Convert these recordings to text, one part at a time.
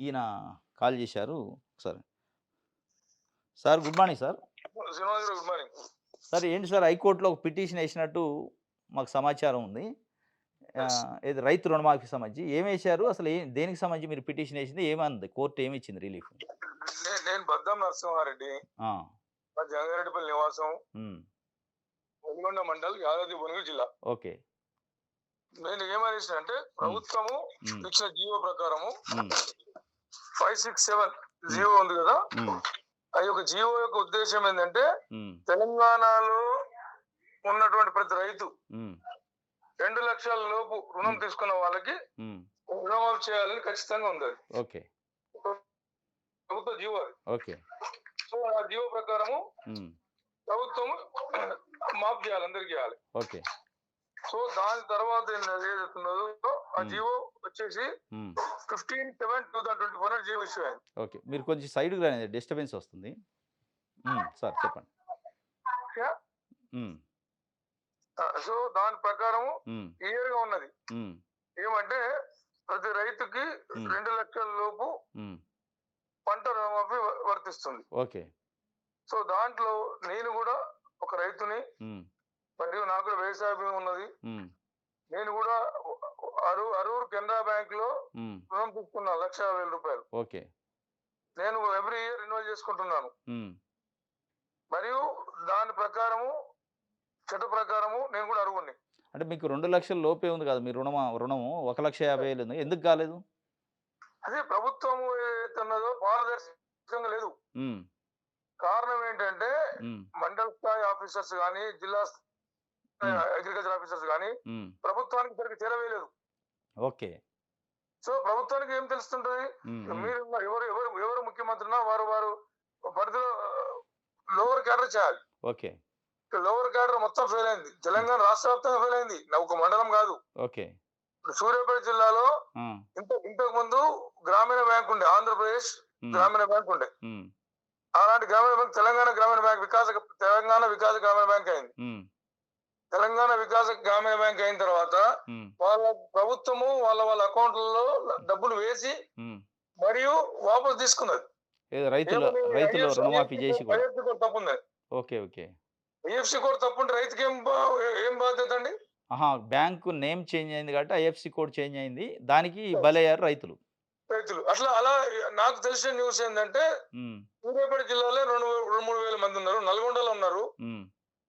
ఈయన కాల్ చేశారు. ఒకసారి sir good morning sir. Srinivas గారు గుడ్ మార్నింగ్. సార్ ఏంటి సార్ హైకోర్టులో ఒక పిటిషన్ ఏసినట్టు మాకు సమాచారం ఉంది. యెస్. ఏది రైతు రుణమాఫీకి సంబంధించి ఏమేశారు? అసలు దేనికి సంబంధించి మీరు పిటిషన్ ఏసింది? ఏమంది? కోర్ట్ ఏమిచ్చింది రిలీఫ్? నేను బద్దం నరసింహారెడ్డి. ఆ! మా జంగారెడ్డిపల్లి నివాసం. హ్మ్. వెలిగొండ మండల్, యాదాద్రి భువనగిరి జిల్లా. ఓకే. నేను ఏమనేసిన అంటే ప్రభుత్వము హ్మ్. ఇచ్చిన జీవో ప్రకారము హ్మ్. 567 జీవో ఉంది కదా. హ్మ్. ఆ యొక్క జీవో యొక్క ఉద్దేశం ఏంటంటే హ్మ్. తెలంగాణలో ఉన్నటువంటి ప్రతి రైతు హ్మ్. 2 లక్షల లోపు రుణం తీసుకున్న వాళ్ళకి హ్మ్. రుణమాఫీ చేయాలని ఖచ్చితంగా ఉంది అది. ఓకే. ప్రభుత్వ జీవో అది. ఓకే. సో ఆ జీవో ప్రకారము హ్మ్. ప్రభుత్వం మాఫ్ చేయాలి, అందరికి చేయాలి. ఓకే. సో దాని తర్వాత ఏదైతున్నదో ఆ జీవో వచ్చేసి హ్మ్. 15/7/2024 జీవో ఇష్యూ అయింది. ఓకే. మీరు కొంచెం సైడ్‌కి రండి డిస్టర్బెన్స్ వస్తుంది. సార్ చెప్పండి. హ్మ్. సో దాని ప్రకారము హ్మ్. క్లియర్ గా ఉన్నది. హ్మ్. ఏమంటే ప్రతి రైతుకి 2 లక్షల లోపు హ్మ్. పంట రుణమాఫీ వర్తిస్తుంది. ఓకే. సో దాంట్లో నేను కూడా ఒక రైతుని, హ్మ్. మరియు నాకు కూడా వ్యవసాయ భూమి ఉన్నది. హ్మ్. నేను కూడా అరూరు కెనరా బ్యాంక్ లో హ్మ్. రుణం తీసుకున్నాను, 1,50,000 రూపాయలు. ఓకే. నేను ఎవ్రీ ఇయర్ రెన్యువల్ చేసుకుంటున్నాను. హ్మ్. మరియు దాని ప్రకారము చట్ట ప్రకారము నేను కూడా అర్హుడిని. అంటే మీకు 2,00,000 లోపే ఉంది కదా! మీ రుణము 1,50,000 ఉంది. ఎందుకు కాలేదు? అదే ప్రభుత్వము ఏదైతే ఉన్నదో పారదర్శకంగా లేదు. హ్మ్. కారణం ఏంటంటే హ్మ్. మండల స్థాయి ఆఫీసర్స్ గాని, జిల్లా స్థాయి అగ్రికల్చర్ ఆఫీసర్స్ గాని హ్మ్. ప్రభుత్వానికి సరిగ్గా చేరవేయలేదు. ఓకే. సో ప్రభుత్వానికి ఏం తెలుస్తుంటది? హ్మ్. హ్మ్. మీరు ఎవరు ఎవరు ఎవరు ముఖ్యమంత్రి ఉన్నా వారు పరిధిలో లోవర్ క్యాడర్ చేయాలి. ఓకే. లోవర్ క్యాడర్ మొత్తం ఫెయిల్ అయింది. తెలంగాణ రాష్ట్ర వ్యాప్తంగా ఫెయిల్ అయింది. ఒక మండలం కాదు. ఓకే. సూర్యాపేట జిల్లాలో ఆ! ఇంతకు ముందు గ్రామీణ బ్యాంక్ ఉండే, ఆంధ్రప్రదేశ్ గ్రామీణ బ్యాంక్ ఉండే. హ్మ్. అలాంటి గ్రామీణ బ్యాంక్ తెలంగాణ గ్రామీణ బ్యాంక్ తెలంగాణ వికాస గ్రామీణ బ్యాంక్ అయింది. హ్మ్. తెలంగాణ వికాస గ్రామీణ బ్యాంక్ అయిన తర్వాత హ్మ్. వాళ్ళ ప్రభుత్వము వాళ్ళ అకౌంట్లలో డబ్బులు వేసి హ్మ్. మరియు వాపసు తీసుకున్నది. ఏదో రైతులు రుణమాఫీ చేసి కూడా. ఐఎఫ్సి కోడ్ తప్పు ఉంది. ఓకే. ఓకే. ఐఎఫ్సి కోడ్ తప్పుంటే రైతుకి ఏం బాధ్యత అండి? ఆహా! బ్యాంకు నేమ్ చేంజ్ అయింది కాబట్టి ఐఎఫ్‌సి కోడ్ చేంజ్ అయింది. దానికి బలయ్యారు రైతులు. రైతులు అలా నాకు తెలిసిన న్యూస్ ఏంటంటే హ్మ్. సూర్యాపేట జిల్లాలో 2-3 వేల మంది ఉన్నారు. నల్గొండలో ఉన్నారు. హ్మ్.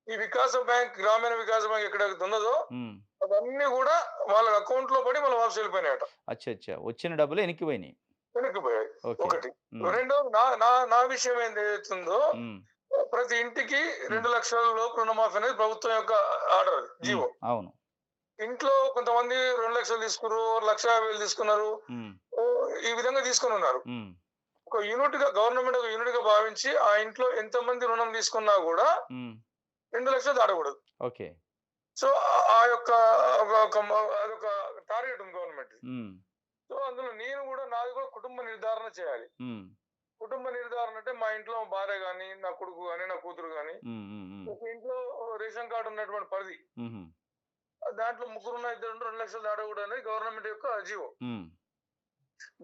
ఈ వికాస బ్యాంక్, గ్రామీణ వికాస బ్యాంక్ ఎక్కడైతే ఉన్నదో హ్మ్. అవన్నీ కూడా వాళ్ళ అకౌంట్ లో పడి మళ్ళీ వాపసు వెళ్ళిపోయినాయట. అచ్చచ్చ! వచ్చిన డబ్బులు ఎనిక్కిపోయినాయి. వెనక్కిపోయాయి. ఓకే. ఒకటి. హ్మ్. రెండోది నా విషయం ఏదైతుందో హ్మ్. ప్రతి ఇంటికి 2 లక్షల లోపు రుణమాఫీ అనేది ప్రభుత్వం యొక్క ఆర్డర్ అది, జీవో. అవును. ఇంట్లో కొంతమంది 2 లక్షలు తీసుకున్నారు, 1,50,000 తీసుకున్నారు. హ్మ్. ఈ విధంగా తీసుకొని ఉన్నారు. హ్మ్. ఒక యూనిట్ గా గవర్నమెంట్ ఒక యూనిట్ గా భావించి ఆ ఇంట్లో ఎంతమంది రుణం తీసుకున్నా కూడా హ్మ్. 2 లక్షలు దాటకూడదు. ఓకే. సో ఆ యొక్క అదొక టార్గెట్ ఉంది గవర్నమెంట్. హ్మ్. సో అందులో నాది కూడా కుటుంబ నిర్ధారణ చేయాలి. హ్మ్. కుటుంబ నిర్ధారణ అంటే మా ఇంట్లో మా భార్య గాని, నా కొడుకు గాని, నా కూతురు గాని, హ్మ్. హ్మ్. హ్మ్. ఒక ఇంట్లో రేషన్ కార్డు ఉన్నటువంటి పరిధి. హుహు. దాంట్లో ముగ్గురున్న ఇద్దరుంటే 2 లక్షలు దాటకూడదు అనేది గవర్నమెంట్ యొక్క జీవో. హ్మ్.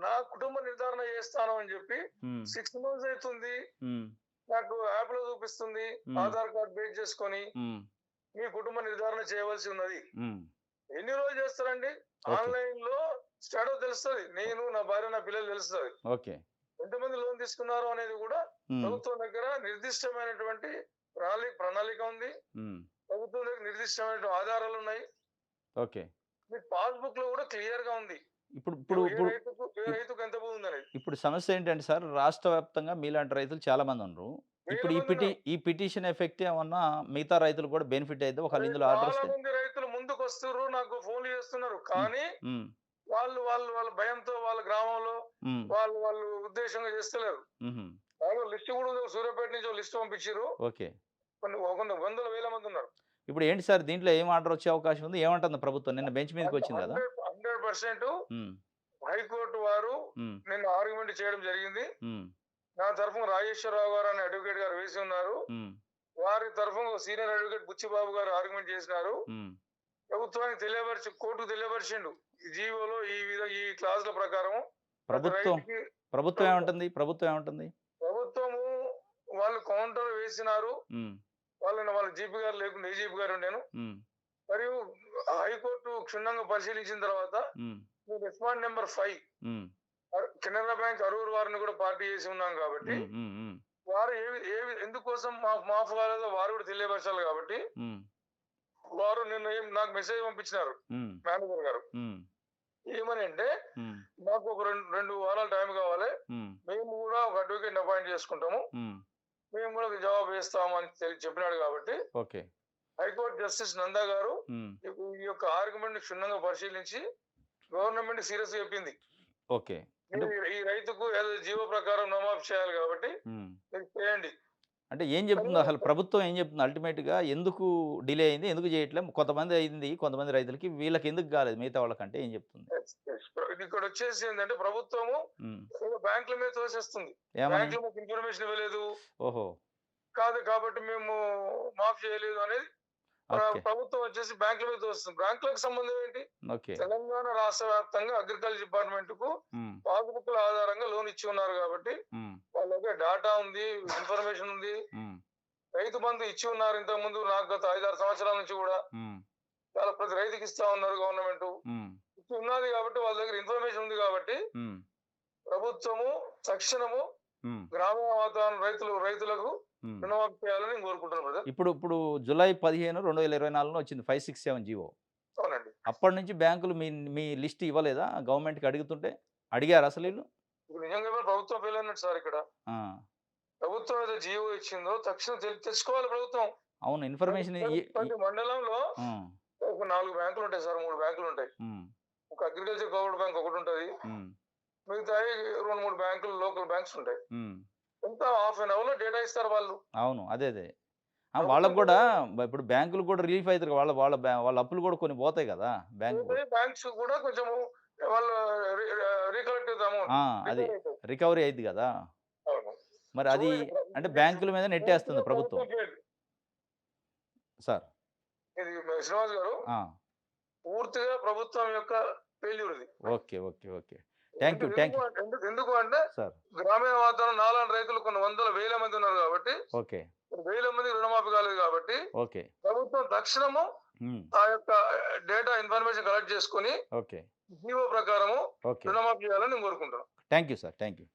నా కుటుంబ నిర్ధారణ చేస్తాను అని చెప్పి హ్మ్. 6 మంత్స్ అవుతుంది. హ్మ్. నాకు యాప్ లో చూపిస్తుంది. ఆధార్ కార్డ్ బేస్ చేసుకొని హ్మ్. మీ కుటుంబ నిర్ధారణ చేయవలసి ఉన్నది. హ్మ్. ఎన్ని రోజులు చేస్తారండి? ఓకే. ఆన్లైన్ లో స్టాటస్ తెలుస్తుంది. నేను, నా భార్య, నా పిల్లలు తెలుస్తుంది. ఓకే. ఎంతమంది లోన్ తీసుకున్నారు అనేది కూడా హ్మ్. ప్రభుత్వం దగ్గర నిర్దిష్టమైనటువంటి ప్రణాళిక ఉంది. హ్మ్. ప్రభుత్వం దగ్గర నిర్దిష్టమైన ఆధారాలు ఉన్నాయి. ఓకే. మీకు పాస్‌బుక్ లో కూడా క్లియర్ గా ఉంది. ఇప్పుడు ఇప్పుడు ఏ ఇప్పుడు రైతుకు ఎంత భూమి ఉందనేది. ఇప్పుడు సమస్య ఏంటంటే సార్, రాష్ట్ర వ్యాప్తంగా మీలాంటి రైతులు చాలా మందున్నారు. వేల ఇప్పుడు మంది ఉన్నారు. ఈ పిటిషన్ ఎఫెక్ట్ ఏమన్నా మిగతా రైతులు కూడా బెనిఫిట్ అయిద్దా? ఒకవేళ ఇందులో ఆర్డర్ చాలా వస్తే? మంది రైతులు ముందుకొస్తుర్రు. నాకు ఫోన్‌లు చేస్తున్నారు. హ్మ్. కానీ హ్మ్. వాళ్ళ భయంతో వాళ్ళ గ్రామంలో హ్మ్. వాళ్ళు ఉద్దేశంగా చేస్తలేరు. హుహు. వాళ్ళు లిస్ట్ కూడా ఉంది. సూర్యాపేట నుంచి లిస్ట్ పంపించిర్రు. ఓకే. కొన్ని వందల వేల మంది ఉన్నారు. ఇప్పుడు ఏంటి సార్ దీంట్లో ఏం ఆర్డర్ వచ్చే అవకాశం ఉంది? ఏమంటుంది ప్రభుత్వం? నిన్న బెంచ్ మీదకొచ్చింది కదా! 100% హ్మ్. హైకోర్టు వారు హ్మ్. నిన్న ఆర్గ్యుమెంట్ చేయడం జరిగింది. హ్మ్. నా తరఫున రాజేశ్వరరావు గారు అనే అడ్వకేట్ గారు వేసి ఉన్నారు. హ్మ్. వారి తరఫున సీనియర్ అడ్వకేట్ బుచ్చిబాబు గారు ఆర్గ్యుమెంట్ చేసినారు. హ్మ్. ప్రభుత్వానికి కోర్టుకు తెలియపరిచిండు. ఈ జీవోలో ఈ క్లాజుల ప్రకారం ప్రతి ప్రభుత్వం రైతుకి ప్రభుత్వం ఏమంటుంది? ప్రభుత్వం ఏమంటుంది? ప్రభుత్వము వాళ్ళు కౌంటర్ వేసినారు. హ్మ్. వాళ్ళ జీపీ గారు లేకుండా ఏజీపీ గారు ఉండేను. హ్మ్. మరియు హైకోర్టు క్షుణ్ణంగా పరిశీలించిన తర్వాత హ్మ్. రెస్పాండ్ నెంబర్ 5 హ్మ్. కెనరా బ్యాంక్ అరూరు వారిని కూడా పార్టీ చేసి ఉన్నాం కాబట్టి హ్మ్. హ్మ్. హ్మ్. వారు ఎందుకోసం మాఫ్ కాలేదో వారు కూడా తెలియపరచాలి కాబట్టి హ్మ్. వారు నిన్న నాకు మెసేజ్ పంపించినారు హ్మ్. మేనేజర్ గారు. హ్మ్. ఏమని అంటే హ్మ్. మాకు ఒక రెండు వారాల టైం కావాలి. హ్మ్. మేము కూడా ఒక అడ్వకేట్ అపాయింట్ చేసుకుంటాము. హ్మ్. మేము కూడా జవాబు వేస్తాము అని చెప్పినాడు కాబట్టి ఓకే. హైకోర్టు జస్టిస్ నందా గారు హ్మ్. ఈ యొక్క ఆర్గ్యుమెంట్ క్షుణ్ణంగా పరిశీలించి గవర్నమెంట్ సీరియస్ చెప్పింది. ఓకే. అంటే ఈ రైతుకు ఏదో జీవో ప్రకారం నమాఫ్ చేయాలి కాబట్టి హ్మ్. మీరు చేయండి. అంటే ఏం చెప్తుంది అసలు ప్రభుత్వం ఏం చెప్తుంది అల్టిమేట్‌గా ఎందుకు డిలే అయింది? ఎందుకు చేయట్లే? కొంతమంది అయింది. కొంతమంది రైతులకి వీళ్ళకి ఎందుకు కాలేదు మిగతా వాళ్ళకంటే ఏం చెప్తుంది? ఇక్కడ వచ్చేసి ఏంటంటే ప్రభుత్వము హ్మ్. బ్యాంకుల మీద తోసేస్తుంది. ఏమని? బ్యాంకులు మాకు ఇన్ఫర్మేషన్ ఇవ్వలేదు ఓహో! కాదు కాబట్టి మేము మాఫ్ చేయలేదు అనేది ఓకే. ప్రభుత్వం వచ్చేసి బ్యాంకుల మీద తోస్తుంది. బ్యాంకులకు సంబంధం ఏంటి? ఓకే. తెలంగాణ రాష్ట్ర వ్యాప్తంగా అగ్రికల్చర్ డిపార్ట్మెంట్ కు హ్మ్. పాస్బుక్ల ఆధారంగా లోన్ ఇచ్చి ఉన్నారు కాబట్టి హ్మ్. వాళ్ళ దగ్గర డాటా ఉంది, ఇన్ఫర్మేషన్ ఉంది. హ్మ్. రైతు బంధు ఇచ్చి ఉన్నారు ఇంతకు ముందు నాకు గత 5-6 సంవత్సరాల నుంచి కూడా హ్మ్. చాలా ప్రతి రైతుకి ఇస్తా ఉన్నారు గవర్నమెంట్. హ్మ్. ఇచ్చి ఉన్నది కాబట్టి వాళ్ళ దగ్గర ఇన్ఫర్మేషన్ ఉంది కాబట్టి హ్మ్. ప్రభుత్వము తక్షణము హ్మ్. గ్రామీణ వాతావరణ రైతులకు హ్మ్. రుణమాఫీ చేయాలని నేను కోరుకుంటున్నాను బ్రదర్. ఇప్పుడు జూలై 15, 2024లో వచ్చింది 567 జీవో. అవునండి. అప్పటి నుంచి బ్యాంకులు మీ మీ లిస్ట్ ఇవ్వలేదా? గవర్నమెంట్‌కి అడుగుతుంటే? అడిగారా అసలు ఈళ్ళు? ఇప్పుడు నిజంగా ప్రభుత్వం ఫెయిల్ అయినట్టు సార్ ఇక్కడ. ఆ! ప్రభుత్వం ఏదో జీవో ఇచ్చిందో తక్షణం తెచ్చుకోవాలి ప్రభుత్వం. అవును. ఇన్ఫర్మేషన్ ప్రతి మండలంలో హ్మ్. ఒక 4 బ్యాంకులు ఉంటాయి సార్, 3 బ్యాంకులు ఉంటాయి. హ్మ్. ఒక అగ్రికల్చర్ కోఆపరేటివ్ బ్యాంక్ ఒకటి ఉంటది. హ్మ్. మిగతాయి 2-3 బ్యాంకులు లోకల్ బ్యాంక్స్ ఉంటాయి. హ్మ్. ఎంత హాఫ్ అన్ అవర్ లో డేటా ఇస్తారు వాళ్ళు. అవును. అదే. వాళ్ళకి ప్రభుత్వం గూడా ఇప్పుడు బ్యాంకులు కూడా రిలీఫ్ అయితరు. వాళ్ళ వాళ్ళ వాళ్ళ అప్పులు గూడా కొన్ని పోతాయి గదా! బ్యాంక్ గూడా. బ్యాంక్స్ కూడా కొంచెము వాళ్ళు రీకలెక్ట్ అమౌంట్ ఆ! అది రికవర్ అవుతుంది. రికవరీ అయిద్ది గదా! అవును. మరి సో అది ఇది అంటే ఇది బ్యాంకుల మీద నెట్టేస్తుంది ప్రభుత్వం. ప్రభుత్వం failed. సార్. ఇది శ్రీనివాస్ గారు ఆ! పూర్తిగా ప్రభుత్వం యొక్క ఫెయిల్యూర్ ఇది. ఓకే. Thank you. ఎందుకు అంటే సార్. గ్రామీణ వాతావరణం నాలాంటి రైతులు కొన్ని వందల వేల మంది ఉన్నారు కాబట్టి ఓకే. వేల మంది రుణమాఫీ కాలేదు కాబట్టి ఓకే. ప్రభుత్వం తక్షణము హ్మ్. ఆ యొక్క డేటా ఇన్ఫర్మేషన్ కలెక్ట్ చేసుకొని ఓకే. జీవో ప్రకారము ఓకే. రుణమాఫీ చేయాలని నేను కోరుకుంటున్నాను. Thank you sir. Thank you.